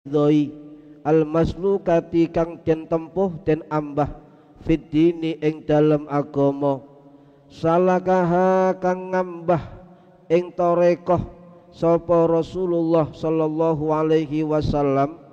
doi al-maslukati kang den tempuh den ambah fid dini ing dalem agama salakaha kang ngambah ing tarekoh sapa Rasulullah sallallahu alaihi wasallam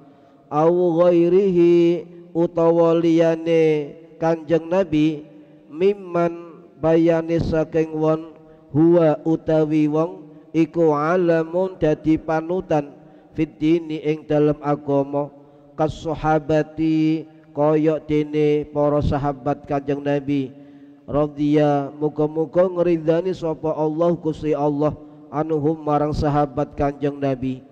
au ghairihi utawa liyane Kanjeng Nabi mimman bayane saking wong huwa utawi wong iku alamun dadi panutan fiddini ing dalam agama kas sahabati koyok dene para sahabat Kanjeng Nabi radhiya muga-muga ngridani sapa Allah Gusti Allah anuhum marang sahabat Kanjeng Nabi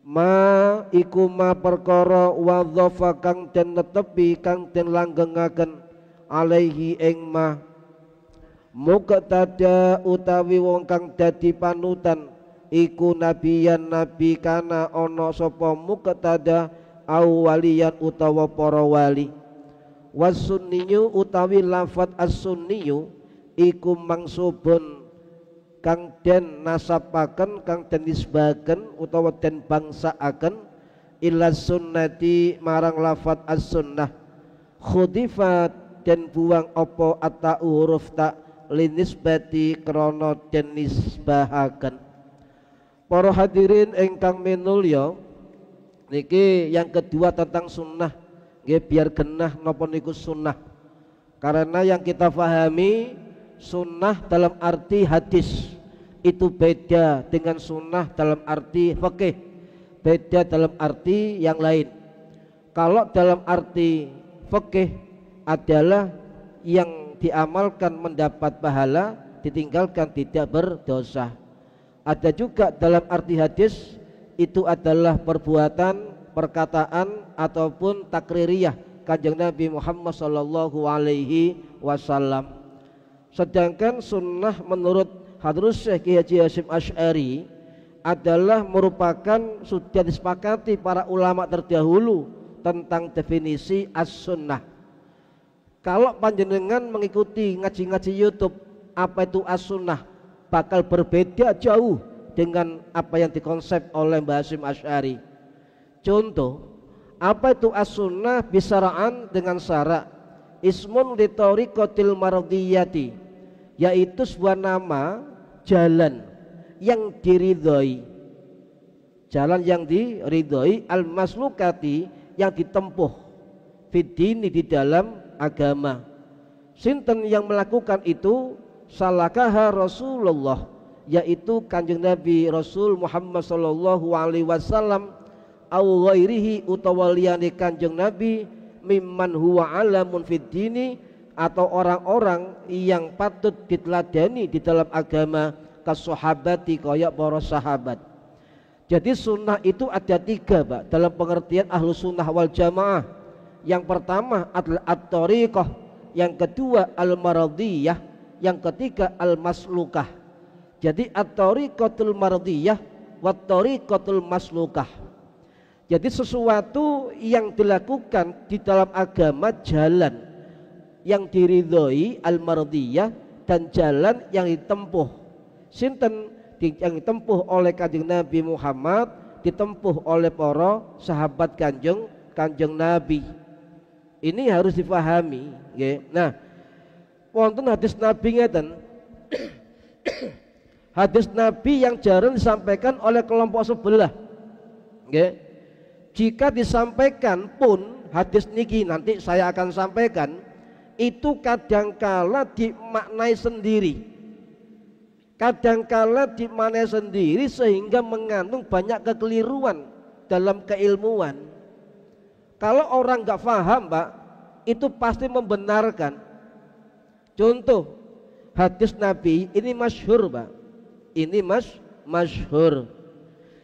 ma iku ma perkara wadhafa kang den netepi kang den langgengaken alaihi ing ma muqtada utawi wong kang dadi panutan iku nabiyan nabi kana ana sapa muqtada au waliyan utawa para wali wasunniyu utawi lafat as-sunniyu iku mangsubun kang den nasapaken kang den nisbaken utawa den bangsaaken ila sunnati marang lafat as-sunnah khudifat den buang apa ata huruf ta linisbati krana den nisbahaken. Para hadirin ingkang minulya, niki yang kedua tentang sunnah. Nggih biar genah napa niku sunnah. Karena yang kita pahami sunnah dalam arti hadis itu beda dengan sunnah dalam arti fikih, beda dalam arti yang lain. Kalau dalam arti fikih adalah yang diamalkan mendapat pahala, ditinggalkan tidak berdosa. Ada juga dalam arti hadis itu adalah perbuatan, perkataan ataupun takririyah Kanjeng Nabi Muhammad sallallahu alaihi wasallam. Sedangkan sunnah menurut Hadrus Syekh Kiai Haji Hasyim Asy'ari adalah merupakan sudah disepakati para ulama terdahulu tentang definisi as-sunnah. Kalau panjenengan mengikuti ngaji-ngaji YouTube apa itu as-sunnah bakal berbeda jauh dengan apa yang dikonsep oleh Mbah Hasyim Asy'ari. Contoh, apa itu as-sunnah bisara'an dengan syarak ismun li tariqatil mardiyati, yaitu sebuah nama jalan yang diridhoi, jalan yang diridhoi al-maslukati yang ditempuh fiddini di dalam agama. Sinten yang melakukan itu salakaha Rasulullah, yaitu Kanjeng Nabi Rasul Muhammad sallallahu alaihi wasallam au ghairihi utawa liyane Kanjeng Nabi mimman huwa alamun fid dini atau orang-orang yang patut diteladani di dalam agama kas sahabati kaya para sahabat. Jadi sunnah itu ada tiga, Pak, dalam pengertian ahlu sunnah wal jamaah. Yang pertama adalah at-tariqah, yang kedua al-maradiyah, yang ketiga al-maslukah. Jadi at-tariqatul maradiyah wat-tariqatul maslukah. Jadi sesuatu yang dilakukan di dalam agama, jalan yang diridhoi al-maradiyah dan jalan yang ditempuh. Sinten yang ditempuh oleh Kanjeng Nabi Muhammad, ditempuh oleh para sahabat Kanjeng Nabi. Ini harus difahami, nggih. Nah, wonten hadis Nabi ngeten. Hadis Nabi yang jarang disampaikan oleh kelompok sebelah. Nggih. Jika disampaikan pun hadis niki nanti saya akan sampaikan, itu kadangkala dimaknai sendiri. Kadangkala dimaknai sendiri sehingga mengandung banyak kekeliruan dalam keilmuan. Kalau orang nggak paham, Pak, itu pasti membenarkan. Contoh hadis Nabi ini masyhur, Pak. Ini masyhur.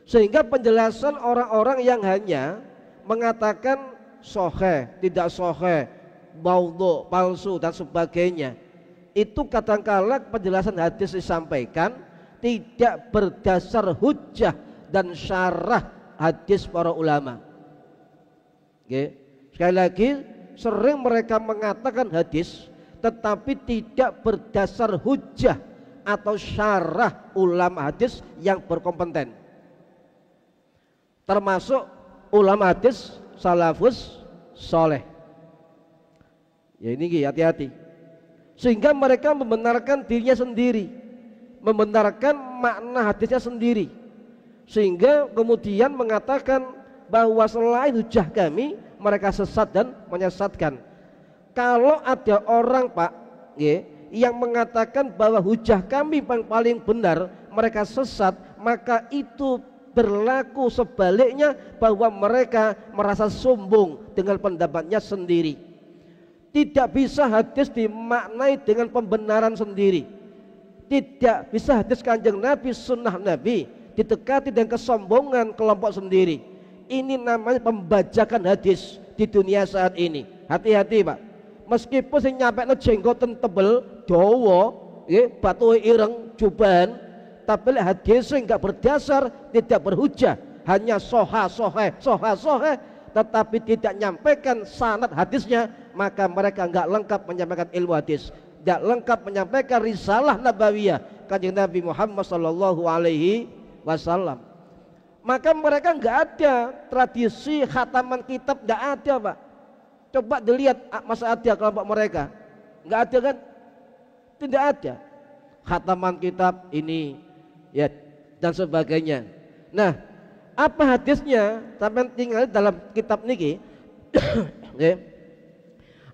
Sehingga penjelasan orang-orang yang hanya mengatakan sahih, tidak sahih, maudhu, palsu dan sebagainya, itu kadangkala penjelasan hadis disampaikan tidak berdasar hujjah dan syarah hadis para ulama. Oke. Sekali lagi, sering mereka mengatakan hadis tetapi tidak berdasar hujjah atau syarah ulama hadis yang berkompeten. Termasuk ulama hadis salafus soleh. Ya ini hati-hati. Sehingga mereka membenarkan dirinya sendiri, membenarkan makna hadisnya sendiri, sehingga kemudian mengatakan bahwa selain hujah kami mereka sesat dan menyesatkan. Kalau ada orang Pak yang mengatakan bahwa hujah kami paling benar, mereka sesat, maka itu berlaku sebaliknya, bahwa mereka merasa sombong dengan pendapatnya sendiri. Tidak bisa hadis dimaknai dengan pembenaran sendiri. Tidak bisa hadis Kanjeng Nabi, sunnah Nabi didekati dengan kesombongan kelompok sendiri. Ini namanya pembajakan hadis di dunia saat ini. Hati-hati Pak. Meskipun sing nyampekno jenggoten tebel, dawa, batu ireng, jubahan, tapi hadis enggak berdasar, tidak berhujah, hanya soha sohe, tetapi tidak nyampaikan sanad hadisnya, maka mereka enggak lengkap menyampaikan ilmu hadis, enggak lengkap menyampaikan risalah nabawiyah Kanjeng Nabi Muhammad sallallahu alaihi wasallam. Maka mereka enggak ada tradisi khataman kitab, enggak ada Pak. Coba dilihat masa ada kelompok mereka, enggak ada kan? Tidak ada khataman kitab ini ya dan sebagainya. Nah, apa hadisnya? Sampai tinggal dalam kitab niki.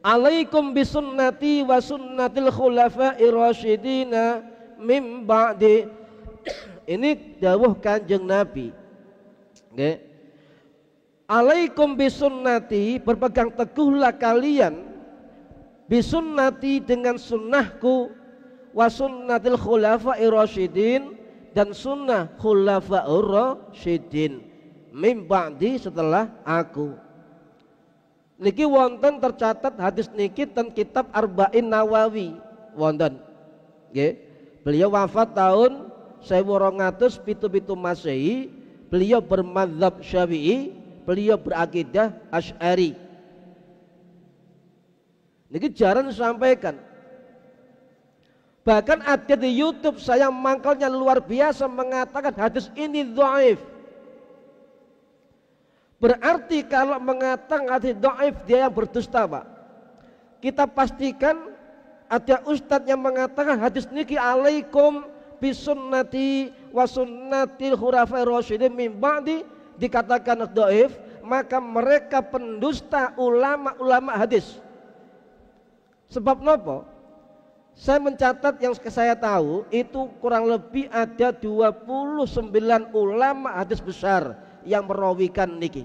Alaikum bisunnati wa sunnatil khulafa'ir rasyidina mim ba'di. Ini dawuh Kanjeng Nabi. Nggih. Alaikum bisunnati, berpegang teguhlah kalian bisunnati dengan sunnahku, wa sunnatil khulafa'ir rasyidin, dan sunnah khulafa'ur rasyidin mim ba'di, setelah aku. Niki wonten tercatat hadis niki ten kitab Arba'in Nawawi wonten. Nggih. Beliau wafat tahun 1277 Masehi. Beliau bermadzhab Syafi'i, beliau berakidah Asy'ari. Niki jarang disampaikan. Bahkan ada di YouTube saya mangkalnya luar biasa mengatakan hadis ini dhaif. Berarti kalau mengatakan hadis dhaif dia yang berdusta Pak. Kita pastikan ada ustadz yang mengatakan hadis niki alaikum bisunnati wa sunnatil khulafa'ir rasyidin min ba'di, dikatakan dhaif, maka mereka pendusta ulama-ulama hadis. Sebab nopo? Saya mencatat yang saya tahu itu kurang lebih ada 29 ulama hadis besar yang merawikan niki.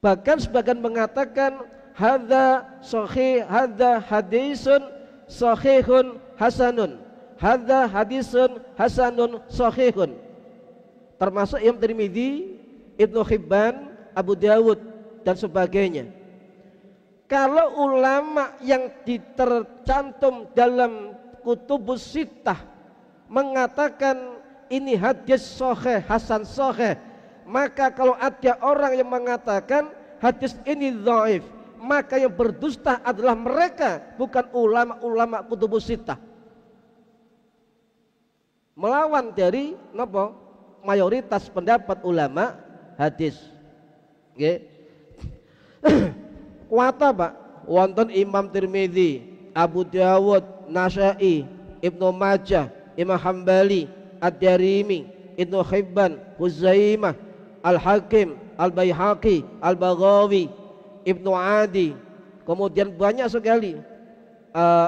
Bahkan sebagian mengatakan hadza sahih, hadza hadisun sahihun hasanun, hadza hadisun hasanun sahihun. Termasuk Imam Tirmidzi, Ibnu Hibban, Abu Dawud dan sebagainya. Kalau ulama yang tercantum dalam kutubus sittah mengatakan ini hadis sahih, hasan sahih, maka kalau ada orang yang mengatakan hadis ini dhaif, maka yang berdusta adalah mereka, bukan ulama-ulama kutubus sittah. Melawan dari napa? Mayoritas pendapat ulama hadis. Nggih. Kuata Pak, wonten Imam Tirmidzi, Abu Dawud, Nasa'i, Ibnu Majah, Imam Hambali, Ad-Darimi, Ibnu Hibban, Huzaimah, Al-Hakim, Al-Baihaqi, Al-Baghawi, Ibnu Adi, kemudian banyak sekali,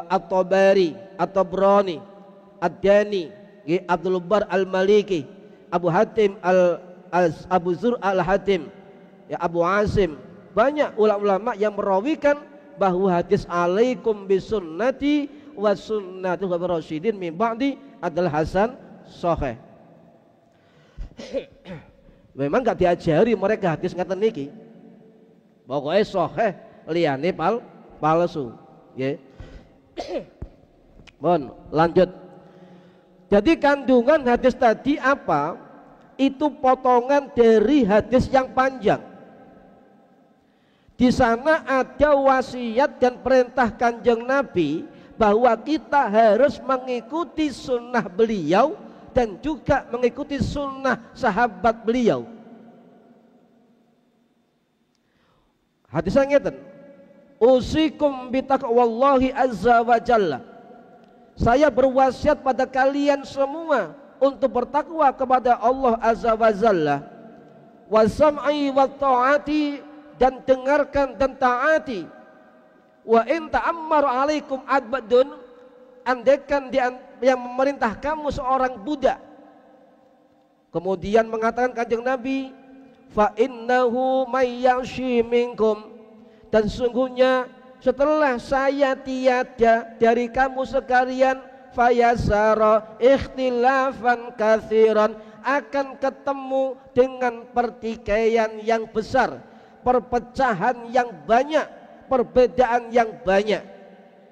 At-Tabari, At-Tabrani, Ad-Dani, Abdul Bar Al-Maliki, Abu Hatim Abu Zur Al-Hatim, ya Abu Asim. Banyak ulama-ulama yang merawikan bahwa hadis alaikum bisunnati wa sunnatul khulafa'ir rasyidin min ba'di adalah hasan sahih. Memang enggak diajari mereka hadis ngaten niki. Pokoknya sahih liyane palsu, nggih. Mohon lanjut. Jadi kandungan hadis tadi apa? Itu potongan dari hadis yang panjang. Di sana ada wasiat dan perintah Kanjeng Nabi bahwa kita harus mengikuti sunnah beliau dan juga mengikuti sunnah sahabat beliau. Hadisnya ngeten, usikum bitaqwallahi azza wa jalla. Saya berwasiat pada kalian semua untuk bertakwa kepada Allah azza wa jalla. Wa sam'i wa ta'ati, dan dengarkan dan taati. Wa in ta'ammar alaikum abdun, andaikan yang memerintah kamu seorang budak. Kemudian mengatakan kanjeng Nabi, fa innahu may yashi minkum, dan sungguhnya setelah saya tiada dari kamu sekalian, fayasara ikhtilafan katsiran, akan ketemu dengan pertikaian yang besar, perpecahan yang banyak, perbedaan yang banyak.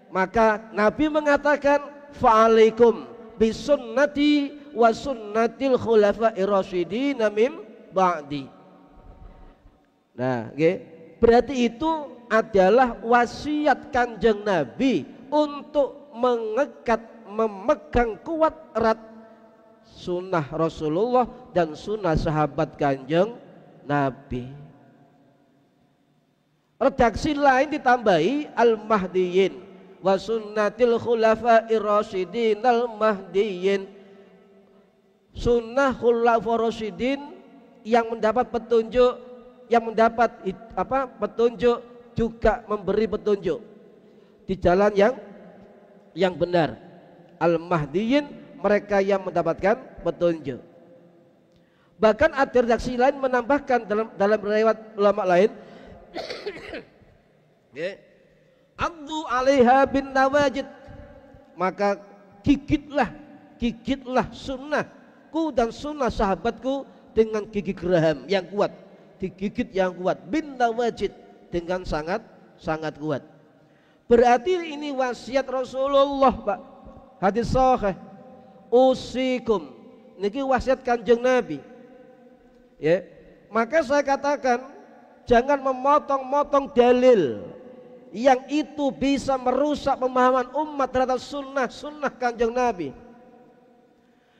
Maka Nabi mengatakan, fa'alaikum bisunnati wa sunnatil khulafa'ir rasyidin min ba'di. Nah, berarti itu adalah wasiat kanjeng Nabi untuk memegang kuat erat sunnah Rasulullah dan sunnah sahabat kanjeng Nabi. Redaksi lain ditambahi al-mahdiyin wa sunnatil khulafa'ir rasyidin al-mahdiyin. Sunnah khulafa'ir rasyidin yang mendapat petunjuk, yang mendapat petunjuk juga memberi petunjuk di jalan yang benar. Al-mahdiyin, mereka yang mendapatkan petunjuk. Bahkan ada redaksi lain menambahkan dalam riwayat ulama lain, Abdu alaiha bin nawajid, maka gigitlah sunnahku dan sunnah sahabatku dengan gigi geraham yang kuat, digigit yang kuat, bin nawajid, dengan sangat kuat. Berarti ini wasiat Rasulullah, Pak. Hadis sahih, usikum, niki wasiat kanjeng Nabi. Ya, maka saya katakan jangan memotong-motong dalil yang itu bisa merusak pemahaman umat terhadap sunnah kanjeng Nabi.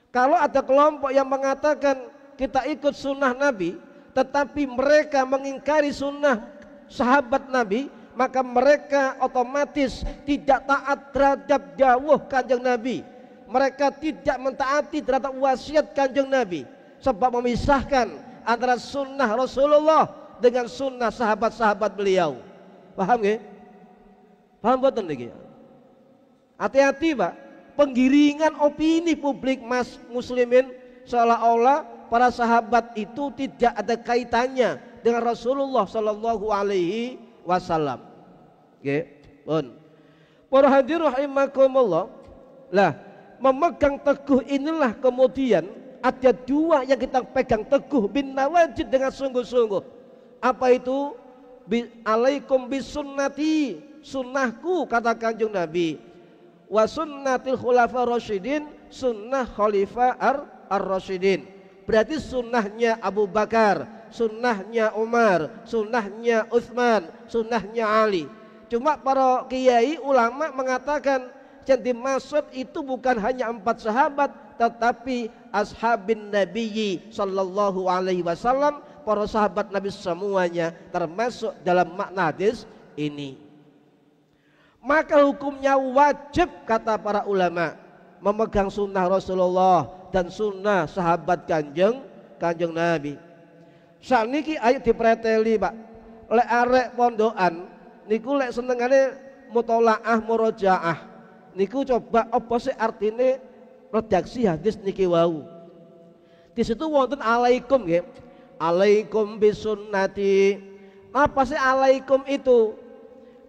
Kalau ada kelompok yang mengatakan kita ikut sunnah Nabi, tetapi mereka mengingkari sunnah sahabat Nabi, maka mereka otomatis tidak taat terhadap dawuh kanjeng Nabi. Mereka tidak mentaati terhadap wasiat kanjeng Nabi, sebab memisahkan antara sunnah Rasulullah dengan sunnah sahabat-sahabat beliau. Paham nggih? Paham boten niki? Hati-hati, Pak. Penggiringan opini publik muslimin seolah-olah para sahabat itu tidak ada kaitannya dengan Rasulullah sallallahu alaihi wasallam. Nggih, pun. Para hadirin rahimakumullah. Lah, memegang teguh inilah kemudian ada dua yang kita pegang teguh bin nawajid dengan sungguh-sungguh. Apa itu? Alaikum bisunnati, sunnahku, kata kanjeng Nabi, wa sunnatil khulafa rasyidin, sunnah khalifah ar-rasyidin. Berarti sunnahnya Abu Bakar, sunnahnya Umar, sunnahnya Utsman, sunnahnya Ali. Cuma para kiai ulama mengatakan yang dimaksud itu bukan hanya 4 sahabat, tetapi ashabin nabiyyi sallallahu alaihi wasallam, para sahabat Nabi semuanya termasuk dalam makna hadis ini. Maka hukumnya wajib, kata para ulama, memegang sunnah Rasulullah dan sunnah sahabat kanjeng Nabi. Sakniki ayo dipreteli, Pak. Lek arek pondokan niku lek senengane mutolaah murojaah, niku coba apa sih artine redaksi hadis niki wau. Di situ wonten alaikum nggih. Alaikum bisunnati. Apa sih alaikum itu?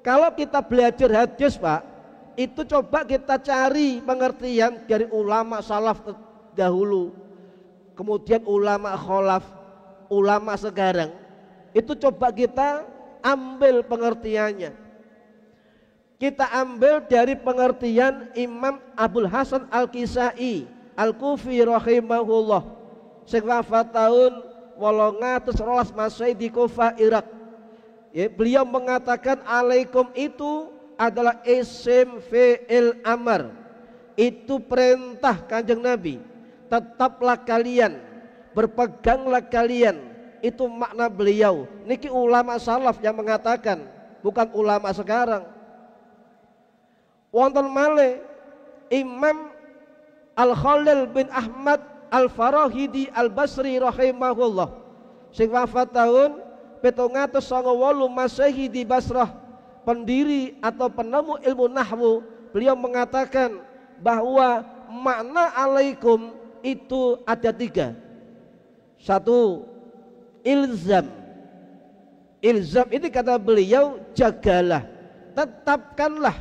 Kalau kita belajar hadis, Pak, itu coba kita cari pengertian dari ulama salaf dahulu, kemudian ulama kholaf, ulama sekarang. Itu coba kita ambil pengertiannya. Kita ambil dari pengertian Imam Abul Hasan Al-Kisai Al-Kufi rahimahullah, sing wafat tahun 812 Masehi di Kufah, Irak. Ya, beliau mengatakan alaikum itu adalah isim fi'il amar. Itu perintah kanjeng Nabi. Tetaplah kalian, berpeganglah kalian itu makna beliau. Niki ulama salaf yang mengatakan, bukan ulama sekarang. Wonten malih Imam Al-Khalil bin Ahmad Al-Farahidi Al-Basri rahimahullah sing wafat tahun 798 Masehi di Basrah, pendiri atau penemu ilmu nahwu. Beliau mengatakan bahwa makna alaikum itu ada 3. 1, ilzam. Ilzam ini kata beliau jagalah, tetapkanlah.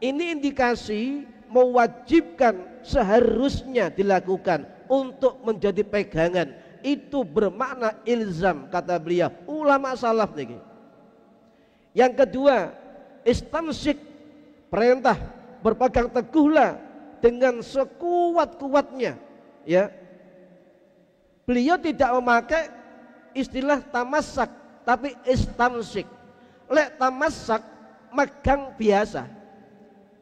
Ini indikasi mewajibkan, seharusnya dilakukan untuk menjadi pegangan. Itu bermakna ilzam kata beliau, ulama salaf nih. Yang kedua, istamsik, perintah, berpegang teguhlah dengan sekuat-kuatnya, ya. Beliau tidak memakai istilah tamassak, tapi istamsik. Lek tamassak megang biasa.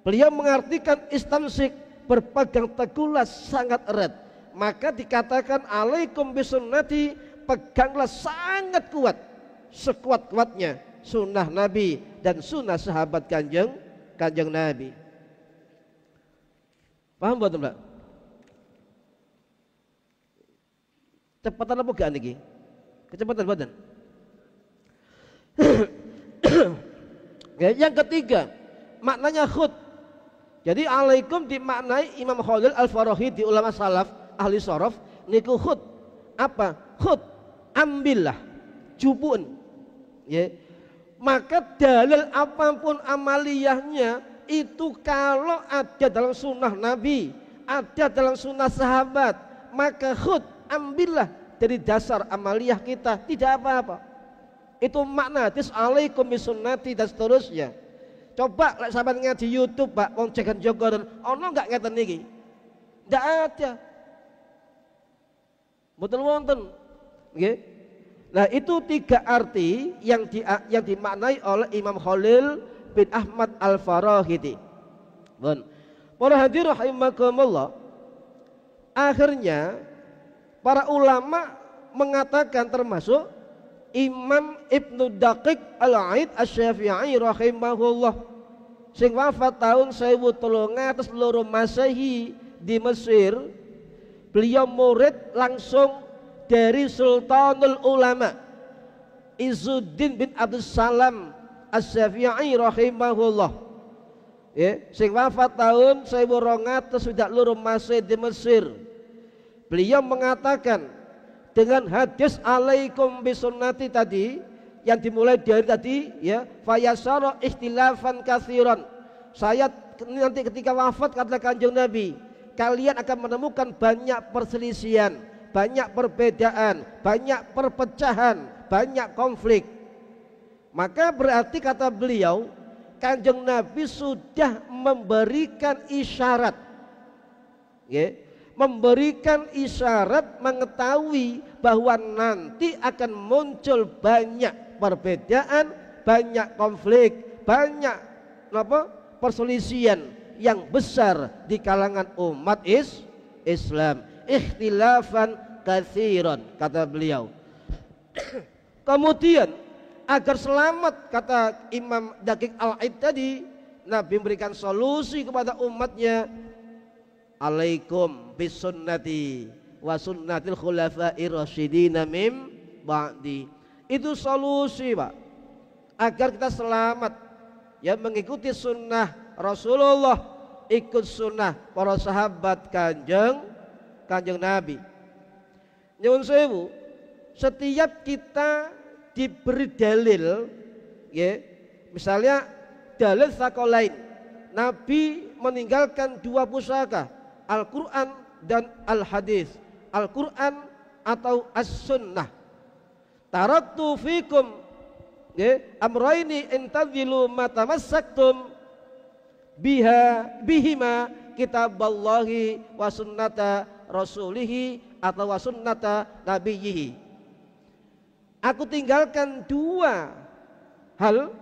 Beliau mengartikan istamsik, berpegang teguhlah sangat erat. Maka dikatakan alaikum bisunnati, peganglah sangat kuat, sekuat-kuatnya sunnah Nabi dan sunnah sahabat kanjeng Nabi. Paham betul Mbak? Cepatan apa gak niki? Kecepatan badan. Yang ketiga, maknanya khud. Jadi alaikum dimaknai Imam Khalil Al-Farahidi, ulama salaf ahli sorof, niku khud. Apa? Khud, ambillah, jubun, ya. Maka dalil apapun amaliyahnya itu kalau ada dalam sunnah Nabi, ada dalam sunnah sahabat, maka khud, ambillah dari dasar amaliyah kita, tidak apa-apa. Itu makna hadis alaikum bisunnati dan seterusnya. Coba lek sampean ngaji YouTube Pak, wong cekan Jogor, ono enggak ngeten niki? Enggak ada. Betul wonten. Nggih. Nah, itu 3 arti yang dimaknai oleh Imam Khalil bin Ahmad Al-Farahidi. Bon. Para hadirin rahimakumullah. Akhirnya para ulama mengatakan, termasuk Imam Ibnu Daqiq Al-Aid Asy-Syafi'i rahimahullah sing wafat tahun 1302 Masehi di Mesir. Beliau murid langsung dari Sultanul Ulama Izzuddin bin Abdul Salam Asy-Syafi'i rahimahullah, ya, sing wafat tahun 1202 Masehi di Mesir. Beliau mengatakan dengan hadis alaikum bisunnati tadi yang dimulai dari tadi, ya, fayasara ikhtilafan katsiran. Saya nanti ketika wafat kata kanjeng Nabi, kalian akan menemukan banyak perselisihan, banyak perbedaan, banyak perpecahan, banyak konflik. Maka berarti kata beliau, kanjeng Nabi sudah memberikan isyarat, ya, memberikan isyarat mengetahui bahwa nanti akan muncul banyak perbedaan, banyak konflik, banyak perselisihan yang besar di kalangan umat Islam, ikhtilafan katsiran kata beliau. Kemudian agar selamat kata Imam Daqiq Al-Aid tadi, Nabi memberikan solusi kepada umatnya, alaikum bisunnati wa sunnatil khulafa'ir rasyidin mim ba'di. Itu solusi Pak, agar kita selamat, ya, mengikuti sunnah Rasulullah, ikut sunnah para sahabat kanjeng Nabi. Nyuwun sewu, setiap kita diberi dalil, ya, misalnya dalil tsaqalain, Nabi meninggalkan 2 pusaka, Al-Quran dan Al-Hadis. Al-Quran atau As-Sunnah. Taraktu fikum, ya, amraini intadzilu matamassaktum bihima kitaballahi wa sunnata rasulihi atau wa sunnata nabiyyihi. Aku tinggalkan 2 hal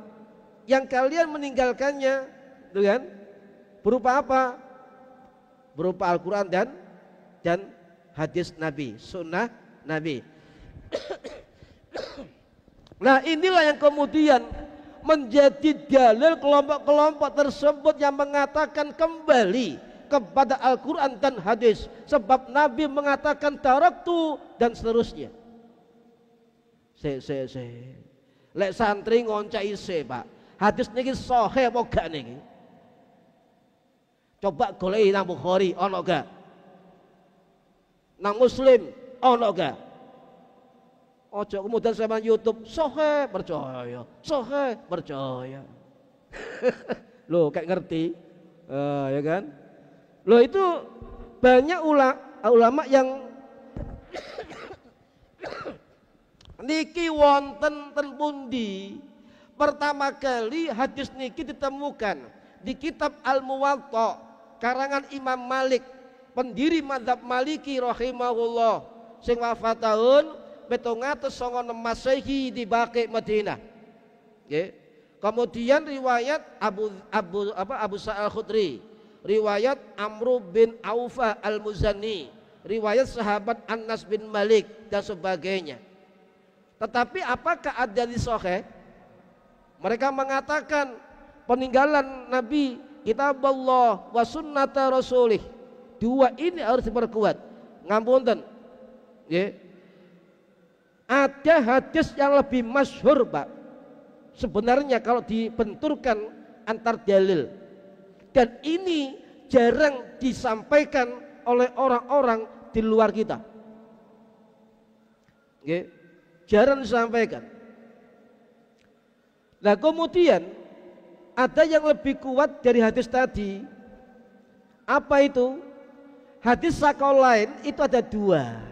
yang kalian meninggalkannya, kan? Berupa apa? Berupa Al-Quran dan hadis Nabi, sunnah Nabi. Nah inilah yang kemudian menjadi dalil kelompok-kelompok tersebut yang mengatakan kembali kepada Al-Quran dan hadis, sebab Nabi mengatakan taraktu dan seterusnya. Lek santri ngoncai Pak, hadis niki sahih apa gak niki? Coba goleki nang Bukhari ono gak? Nang Muslim ono gak? Ojo kemudian sama YouTube sahih percaya, sahih percaya. Loh kayak ngerti, ya kan? Loh itu banyak ulama yang niki wonten ten pundi pertama kali hadis niki ditemukan di kitab Al-Muwatta karangan Imam Malik, pendiri mazhab Maliki rahimahullah, sing wafat tahun 796 Masehi di Baqi Madinah. Okay. Kemudian riwayat Abu Sa'al Khudri, riwayat Amru bin Aufah Al-Muzani, riwayat sahabat Anas bin Malik dan sebagainya. Tetapi apakah ada di sahih? Mereka mengatakan peninggalan Nabi, kitab Allah wa sunnata rasulih, dua ini harus diperkuat. Ngapunten, ya. Ada hadis yang lebih masyhur Pak sebenarnya kalau dibenturkan antar dalil, dan ini jarang disampaikan oleh orang-orang di luar kita, ya. Jarang disampaikan. Nah kemudian ada yang lebih kuat dari hadis tadi. Apa itu? Hadis sakol lain itu ada dua.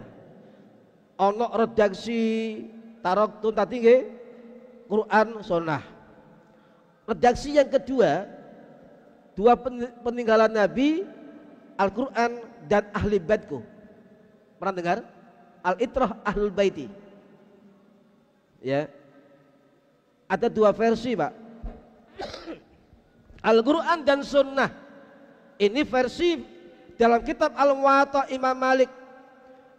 Ono redaksi taroktun tadi nggih, Quran sunnah. Redaksi yang kedua, dua peninggalan Nabi, Al-Quran dan ahli baitku. Pernah dengar? Al-Itrah Ahlul Baiti. Ya. Ada dua versi Pak, Al-Quran dan Sunnah. Ini versi dalam kitab Al-Muwatta Imam Malik.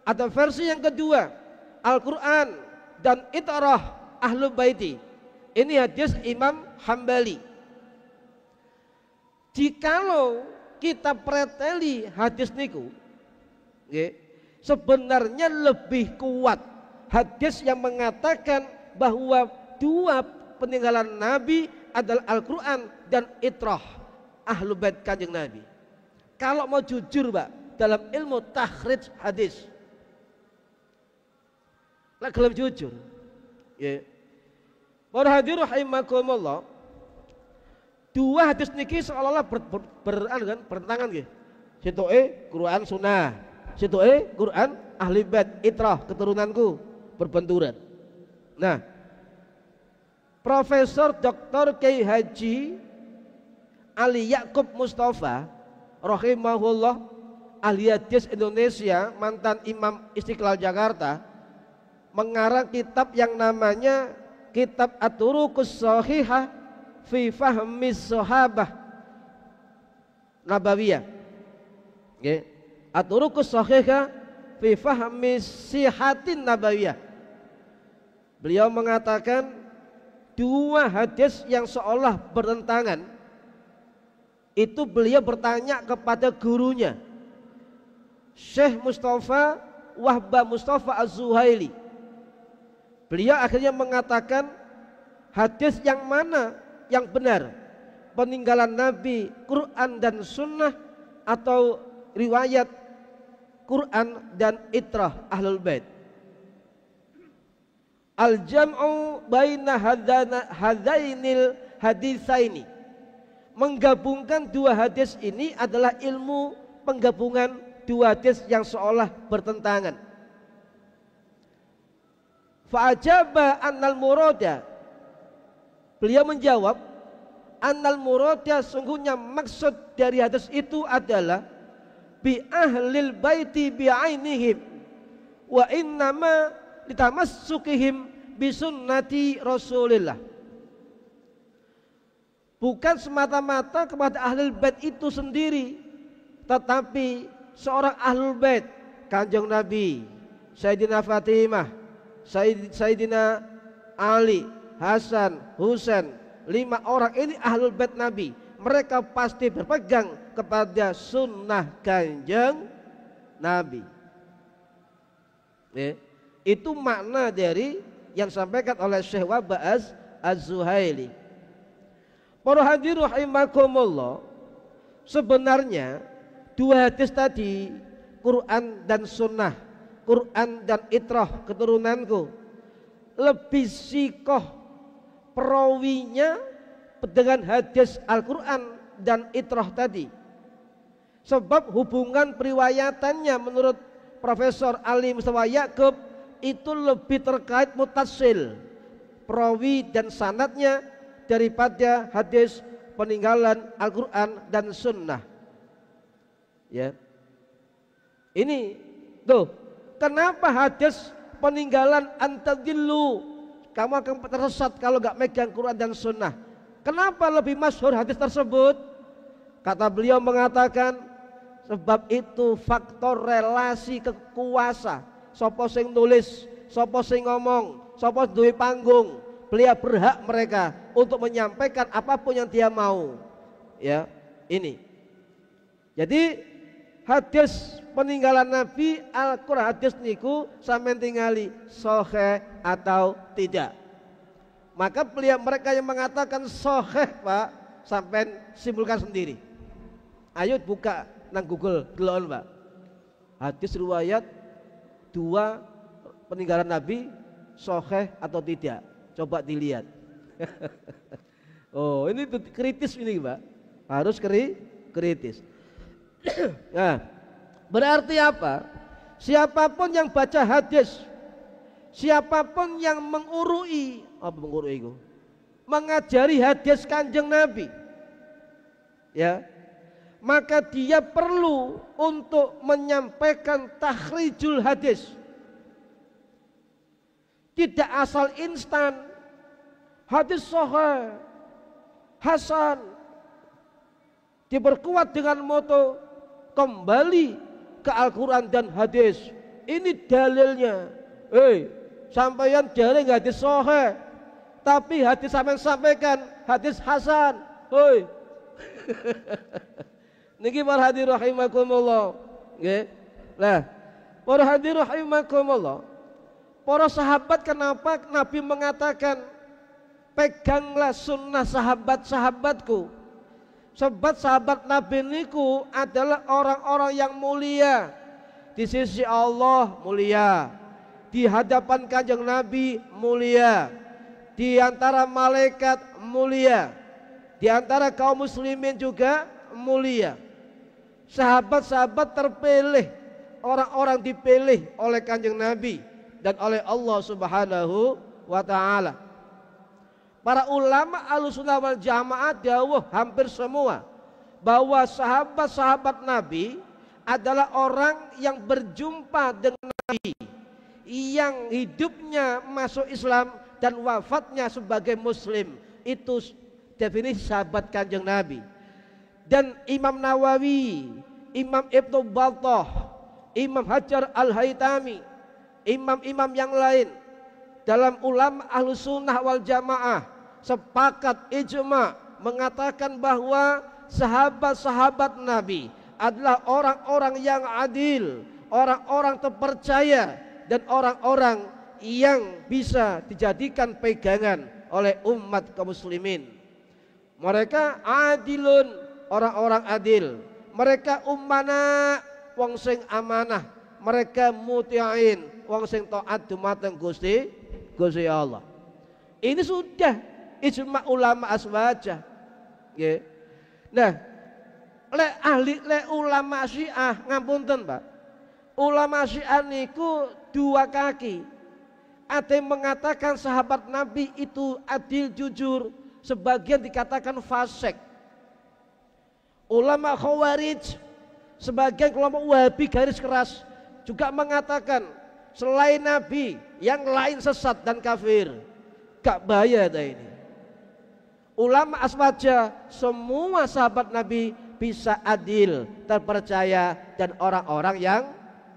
Ada versi yang kedua, Al-Quran dan Itrah Ahlul Baiti. Ini hadis Imam Hambali. Jikalau kita preteli hadis niku, sebenarnya lebih kuat hadis yang mengatakan bahwa dua peninggalan Nabi adalah Al-Quran dan Itrah Ahlul Bait Kanjeng Nabi. Kalau mau jujur Pak, dalam ilmu takhrij hadis, lah gelem jujur, ya. Para hadirin rahimakumullah, dua hadis niki seolah-olah bertentangan nggih. Situke Quran Sunnah, situke Quran Ahli Bait Itrah keturunanku berbenturan. Nah, Profesor Dr. Kiai Haji Ali Yakub Mustafa rahimahullah, ahli hadis Indonesia, mantan Imam Istiqlal Jakarta, mengarang kitab yang namanya Kitab At-Turuqus Shahihah fi Fahmis Sahabah Nabawiyah. Nggih. At-Turuqus Shahihah fi Fahmis Sihatin Nabawiyah. Beliau mengatakan dua hadis yang seolah bertentangan itu beliau bertanya kepada gurunya Syekh Mustafa Wahbah Mustafa Az-Zuhaili. Beliau akhirnya mengatakan hadis yang mana yang benar, peninggalan Nabi Quran dan Sunnah atau riwayat Quran dan Itrah Ahlul Bait. Al-jam'u baina hadainil hadisaini, menggabungkan dua hadis ini adalah ilmu penggabungan dua hadis yang seolah bertentangan. Fa'ajaba annal murada, beliau menjawab, annal murada, sungguhnya maksud dari hadis itu adalah bi ahlil baiti bi'ainihim wa innama litamassukihim bi sunnati Rasulillah. Bukan semata-mata kepada ahlul bait itu sendiri, tetapi seorang ahlul bait, Kanjeng Nabi, Sayyidina Fatimah, Sayyidina Ali, Hasan, Husain, 5 orang ini ahlul bait Nabi. Mereka pasti berpegang kepada sunnah Kanjeng Nabi. Itu makna dari yang disampaikan oleh Syekh Wahbah Az-Zuhaili. Para hadirin rahimakumullah, sebenarnya 2 hadis tadi, Quran dan sunnah, Quran dan itrah keturunanku, lebih sikoh perawinya dengan hadis Al-Quran dan itrah tadi. Sebab hubungan periwayatannya menurut Profesor Ali Mustafa Ya'qub itu lebih terkait mutasil perawi dan sanadnya daripada hadis peninggalan Al-Quran dan sunnah. Ya, ini tuh kenapa hadis peninggalan antadillu, kamu akan tersesat kalau gak megang Quran dan sunnah. Kenapa lebih masyhur hadis tersebut? Kata beliau mengatakan, sebab itu faktor relasi kekuasa. Sopo sing nulis, sopo sing ngomong, sopo duwe panggung, beliau berhak mereka untuk menyampaikan apapun yang dia mau. Ya, ini. Jadi hadis peninggalan Nabi Al-Quran hadis niku sampeyan tingali sahih atau tidak. Maka beliau mereka yang mengatakan sahih, Pak, sampeyan simpulkan sendiri. Ayo buka nang Google delon, Pak. Hadis riwayat 2 peninggalan Nabi sahih atau tidak. Coba dilihat. Oh, ini kritis ini, Pak. Harus kritis. Nah, berarti apa? Siapapun yang baca hadis, siapapun yang mengurui, mengajari hadis Kanjeng Nabi, ya, maka dia perlu untuk menyampaikan takhrijul hadis. Tidak asal instan hadis sahih, hasan, diperkuat dengan moto kembali ke Al-Quran dan hadis. Ini dalilnya. Sampaian dalil hadis sahih, tapi hadis sampean sampaikan hadis hasan. Niki para hadirin rahimakumullah. Nggih. Nah, para hadirin rahimakumullah. Para sahabat, kenapa Nabi mengatakan peganglah sunnah sahabat-sahabatku? Sebab sahabat Nabi niku adalah orang-orang yang mulia di sisi Allah, mulia di hadapan Kanjeng Nabi, mulia di antara malaikat, mulia di antara kaum muslimin juga mulia. Sahabat-sahabat terpilih, orang-orang dipilih oleh Kanjeng Nabi dan oleh Allah Subhanahu wa ta'ala. Para ulama Ahlussunnah wal Jamaah dawuh hampir semua bahwa sahabat-sahabat Nabi adalah orang yang berjumpa dengan Nabi, yang hidupnya masuk Islam dan wafatnya sebagai muslim. Itu definisi sahabat Kanjeng Nabi. Dan Imam Nawawi, Imam Ibnu Battah, Imam Hajar Al-Haytami, imam-imam yang lain dalam ulama Ahlussunnah wal Jamaah sepakat ijma mengatakan bahwa sahabat-sahabat Nabi adalah orang-orang yang adil, orang-orang terpercaya, dan orang-orang yang bisa dijadikan pegangan oleh umat kaum muslimin. Mereka adilun, orang-orang adil. Mereka ummana, wong sing amanah. Mereka muti'in, wong sing taat dumateng Gusti Allah. Ini sudah ijma ulama aswaja. Nggih. Nah, le ulama Syiah ngapunten, Pak. Ulama Syiah niku 2 kaki. Ada yang mengatakan sahabat Nabi itu adil jujur, sebagian dikatakan fasik. Ulama Khawarij, sebagian kelompok Wahabi garis keras juga mengatakan selain Nabi yang lain sesat dan kafir. Gak bahaya ini. Ulama aswaja, semua sahabat Nabi bisa adil, terpercaya, dan orang-orang yang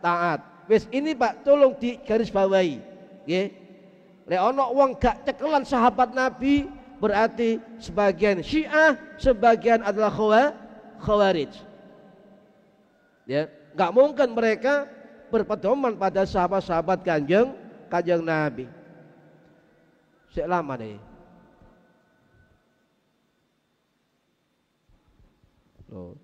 taat. Wes ini Pak, tolong di garis bawahi. Nggih. Lek ono wong gak cekelan sahabat Nabi, berarti sebagian Syiah, sebagian adalah Khawarij. Ya, nggak mungkin mereka berpedoman pada sahabat-sahabat kanjeng Nabi. Sik lama deh. Oh.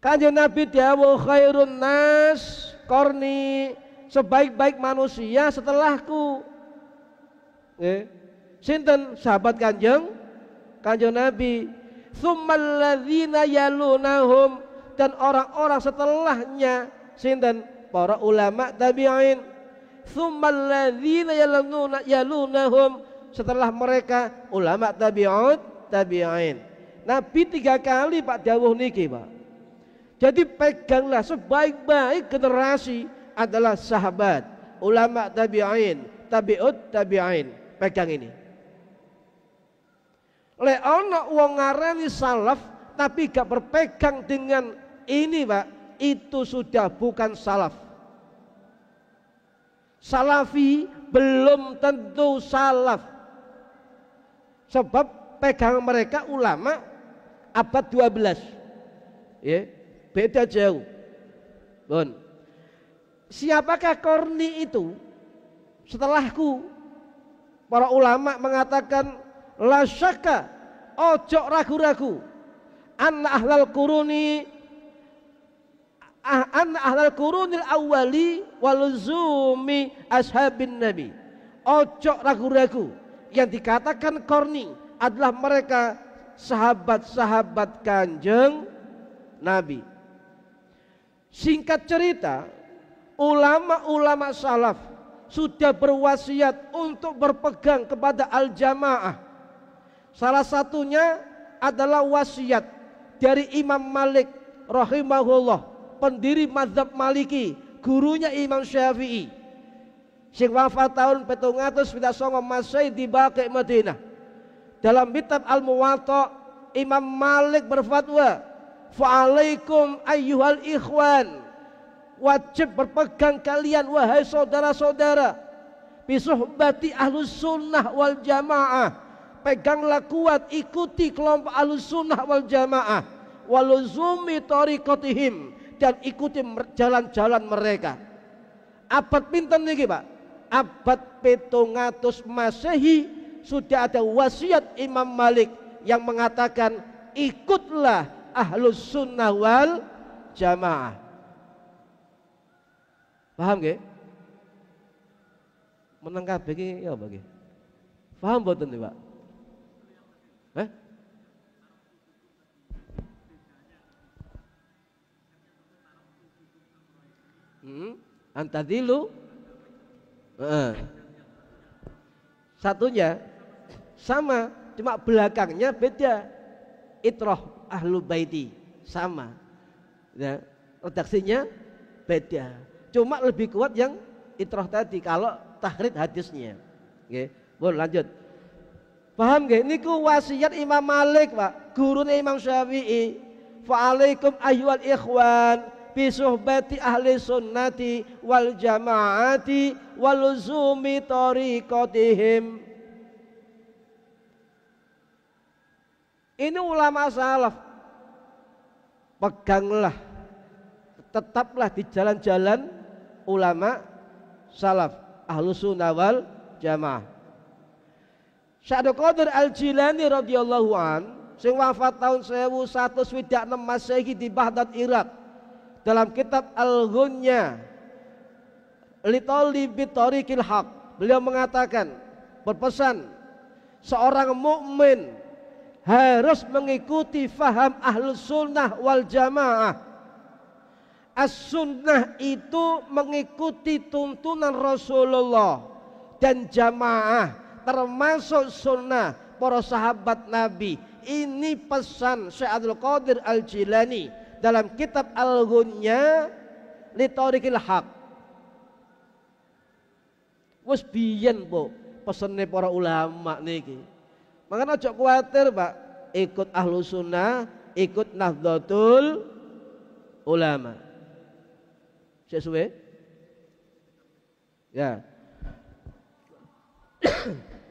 Kanjeng Nabi dawuh khairun nas qarni, sebaik-baik manusia setelahku. Sinten sahabat kanjeng Nabi. Tsummal ladzina yalunahum, dan orang-orang setelahnya sinten para ulama tabi'in. Tsummal ladzina yalunahum, setelah mereka ulama tabi'in. Nabi 3 kali Pak dawuh niki, Pak. Jadi peganglah sebaik-baik generasi adalah sahabat, ulama tabi'in, tabi'in. Pegang ini. Le ono wong ngarani salaf tapi gak berpegang dengan ini, Pak, itu sudah bukan salaf. Salafi belum tentu salaf. Sebab pegang mereka ulama abad 12. Ya, beda jauh. Bon. Siapakah Qarni itu? Setelahku. Para ulama mengatakan la syakka, ojo ragu-ragu, anna ahlal qurunil awwali waluzumi ashabin nabi. Ojo ragu-ragu, yang dikatakan Qarni adalah mereka sahabat-sahabat kanjeng Nabi. Singkat cerita, ulama-ulama salaf sudah berwasiat untuk berpegang kepada al-jamaah. Salah satunya adalah wasiat dari Imam Malik rahimahullah, pendiri mazhab Maliki, gurunya Imam Syafi'i, sing wafat tahun 709 Masehi di Baqi Madinah. Dalam kitab Al-Muwatta, Imam Malik berfatwa, fa'alaikum ayyuhal ikhwan, wajib berpegang kalian wahai saudara-saudara, bisuhbati ahlus sunnah wal jamaah, peganglah kuat, ikuti kelompok ahlus sunnah wal jamaah, waluzumi tariqatihim, dan ikuti jalan-jalan mereka. Abad pinten niki, Pak? Abad 700 Masehi sudah ada wasiat Imam Malik yang mengatakan ikutlah ahlus sunnah wal jamaah. Paham nggih? Meneng kabeh iki ya apa nggih? Paham mboten nih, Pak? Antadilu. Satunya sama, cuma belakangnya beda. Itrah ahlu baiti sama. Ya, redaksinya beda. Cuma lebih kuat yang itrah tadi kalau tahrid hadisnya. Oke, boleh lanjut. Paham nggih? Niku wasiat Imam Malik, Pak, gurune Imam Syafi'i. Fa'alaikum ayyuhal ikhwan bi suhbati ahli sunnati wal jamaati waluzumi tariqatihim. Ini ulama salaf. Peganglah, tetaplah di jalan-jalan ulama salaf ahlus sunnah wal jamaah. Syekh Abdul Qadir Al-Jilani radhiyallahu an, sing wafat tahun 1106 Masehi di Baghdad, Irak, dalam kitab Al-Ghunya li talibi tariqil haq, beliau mengatakan, berpesan, seorang mukmin harus mengikuti faham ahlus sunnah wal jamaah. As-sunnah itu mengikuti tuntunan Rasulullah, dan jamaah termasuk sunnah para sahabat Nabi. Ini pesan Syekh Abdul Qadir Al-Jilani dalam kitab Al-Ghunya li tariqil haq. Wis biyen, Bu, pesene para ulama niki. Makanya aja kuwatir, Pak, ikut ahlu sunnah, ikut Nahdlatul Ulama. Sesuai? Ya.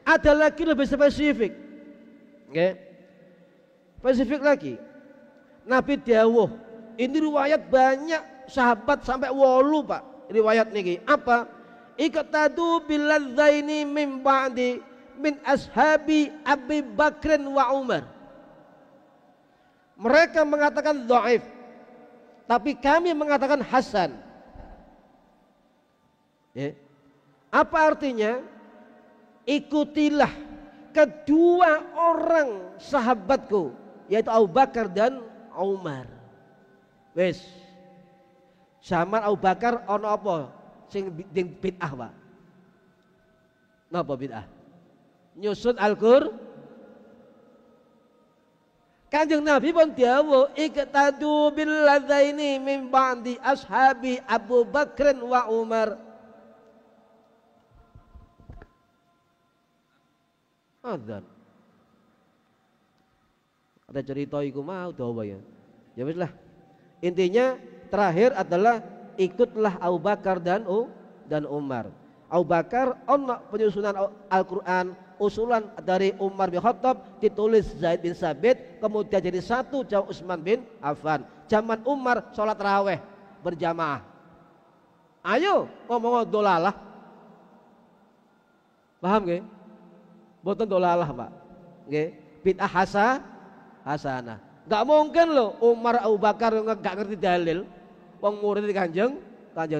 Ada lagi lebih spesifik. Okay. Spesifik lagi. Nabi dawuh, ini riwayat banyak sahabat sampai 8 Pak. Riwayat niki apa? Iqtadu biladzaini min ba'di min ashabi Abi Bakrin wa Umar. Mereka mengatakan dhaif, tapi kami mengatakan hasan. Ya. Apa artinya? Ikutilah kedua orang sahabatku, yaitu Abu Bakar dan Umar. Wes. Zaman Abu Bakar ono apa? Sing bid'ah, Pak. Napa bid'ah? Nyusut Al-Qur'an. Kanjeng Nabi pun dawuh, iqtadu bil ladzaini min ba'di ashabi Abu Bakr wa Umar. Adzan. Ada cerita iku mau dawa ya. Ya wis lah. Intinya terakhir adalah ikutlah Abu Bakar dan Umar. Abu Bakar ono penyusunan Al-Qur'an, usulan dari Umar bin Khattab, ditulis Zaid bin Sabit, kemudian jadi satu jam Utsman bin Affan. Zaman Umar sholat tarawih berjamaah. Ayo ngomong dolalah. Paham nggih? Boten dolalah, Pak. Nggih, bid'ah hasanah. Enggak mungkin loh Umar Abu Bakar enggak ngerti dalil. Wong murid Kanjeng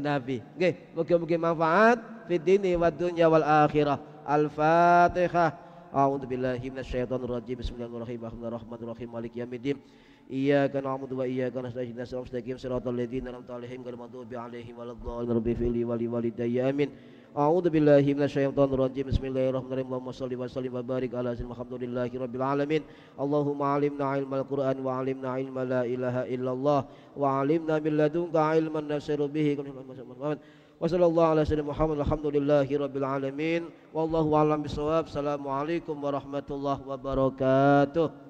Nabi. Nggih, mugi-mugi manfaat fid dini wad dunya wal akhirah. Al-Fatihah. A'udzu billahi minasyaitonir rajim. Bismillahirrahmanirrahim. Bismillahirrahmanirrahim. Maliki yaumiddin. Iyyaka na'budu wa iyyaka nasta'in. Ihdinas siratal mustaqim. Shiratal ladzina an'amta 'alaihim ghairil maghdubi 'alaihim waladdallin. Rabbi fili wa li walidayya amin. A'udzu billahi minasyaitonir rajim. Bismillahirrahmanirrahim. Allahumma shalli wa sallim wa barik ala sayyidina Muhammadin rabbil alamin. Allahumma 'allimna 'ilmal Qur'an wa 'allimna 'ilma la ilaha illallah wa 'allimna min ladunka 'ilman nasiru bihi. Wa sallallahu ala sayyidina Muhammad alhamdulillahi rabbil alamin. Wallahu a'lam bissawab. Assalamualaikum warahmatullahi wabarakatuh.